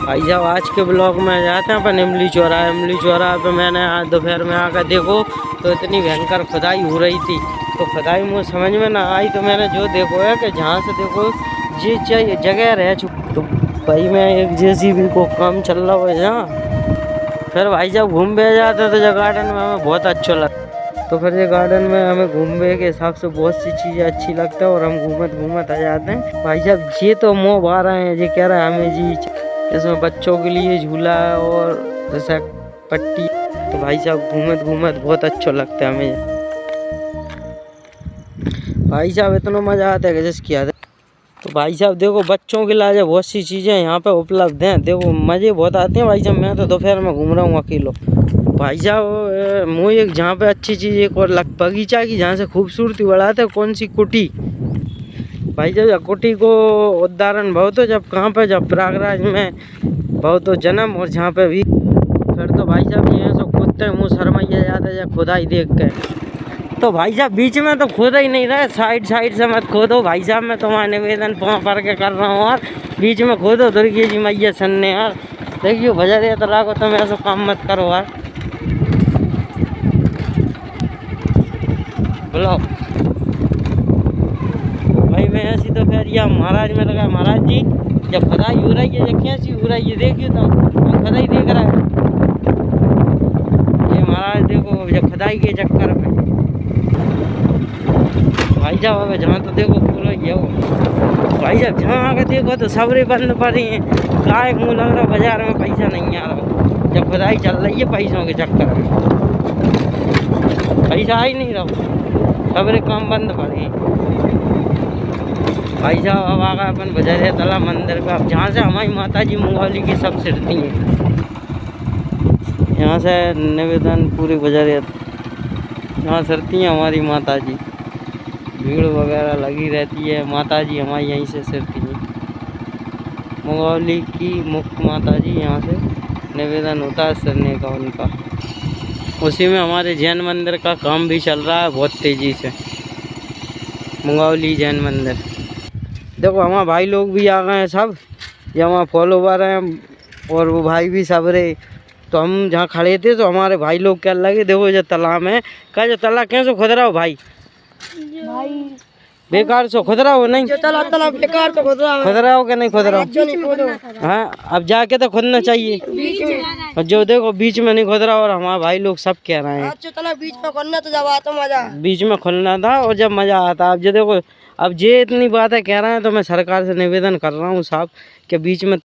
भाई साहब आज के ब्लॉग में जाते हैं अपन इमली चौराहे पे। मैंने आज दोपहर में आकर देखो तो इतनी भयंकर खुदाई हो रही थी, तो खुदाई मुझे समझ में ना आई। तो मैंने जो देखो है कि जहाँ से देखो ये चाहिए जगह रह चुकी, तो भाई मैं एक JCB को काम चल रहा है जहाँ, फिर भाई साहब घूम भी जाते तो जो गार्डन में हमें बहुत अच्छा लगता। तो फिर ये गार्डन में हमें घूमने के हिसाब से बहुत सी चीज़ें अच्छी लगता है और हम घूमत आ जाते हैं। भाई साहब ये तो मोह आ रहे हैं, ये कह रहा है हमें जी इसमें बच्चों के लिए झूला और जैसा पट्टी। तो भाई साहब घूमत बहुत अच्छा लगता है हमें। भाई साहब इतना मज़ा आता है कि जिसकी आदत। तो भाई साहब देखो बच्चों के लिए बहुत सी चीज़ें यहाँ पे उपलब्ध हैं, देखो मज़े बहुत आते हैं। भाई साहब मैं तो दोपहर में घूम रहा हूँ अकेलो। भाई साहब मुझे एक जहाँ पे अच्छी चीज़ एक और बगीचा की जहाँ से खूबसूरती बढ़ाते कौन सी कुटी। भाई साहब कुटी को उदाहरण बहुत हो जब कहाँ पे जब प्रयागराज में बहुत हो जन्म, और जहाँ पे भी फिर तो भाई साहब ये सब खुदते मुँह शर्माइया जाता है जब खुदाई देख के। तो भाई साहब बीच में तो खोदा ही नहीं रहा, साइड से मत खोदो भाई साहब। मैं तुम्हारा निवेदन पाँव पड़ के कर रहा हूँ यार, बीच में खोदो दुर्गे जी मैया सन्ने यार। देखियो भजरिया तला को तुम ऐसा काम मत करो यार। बोलो भाई मैं ऐसी तो फिर यह महाराज में लगा महाराज जी जब खुदाई हो रही है जब कैसी हो रही है देखियो तुम खुदाई देख रहा है ये महाराज देखो जब खुदाई के चक्कर में। भाई साहब अब जहाँ तो देखो पूरा ये हो भाई साहब जहाँ आकर देखो तो सबरे बंद पड़ी हैं। काय मुँह लग रहा बाजार में पैसा नहीं आ रहा, जब खुदाई चल रही है पैसों के चक्कर में पैसा आ ही नहीं रहा, सबरे काम बंद पड़े हैं। भाई साहब अब आ गए अपन बजरिया तला मंदिर का, जहाँ से हमारी माता जी मंगौली की सब सिरती हैं। यहाँ से निवेदन पूरी बजरिया यहाँ सिरती हैं हमारी माता जी, भीड़ वगैरह लगी रहती है। माता जी हमारी यहीं से सिरती हैं, मंगौली की मुख्य माता जी यहाँ से निवेदन होता है सिरने का उनका। उसी में हमारे जैन मंदिर का काम भी चल रहा है बहुत तेज़ी से, मंगौली जैन मंदिर। देखो हमारे भाई लोग भी आ गए हैं सब, ये हमारे फॉलोवर हैं और वो भाई भी सब रहे। तो हम जहाँ खड़े थे तो हमारे भाई लोग क्या लगे देखो जो तालाब है क्या, जो तालाब कैसे खुद रहा हो भाई बेकार से खुद रहा हो नहीं बेकार तो खुद रहा हो क्या नहीं खुद रहा हो। हाँ अब जाके तो खुदना चाहिए, और जो देखो बीच में नहीं खुद रहा। और हमारे भाई लोग सब कह रहे हैं बीच में खुलना तो जब आता मजा, बीच में खुलना था और जब मजा आता। अब जो देखो अब ये इतनी बातें कह रहे हैं तो मैं सरकार से निवेदन कर रहा हूँ साहब कि बीच में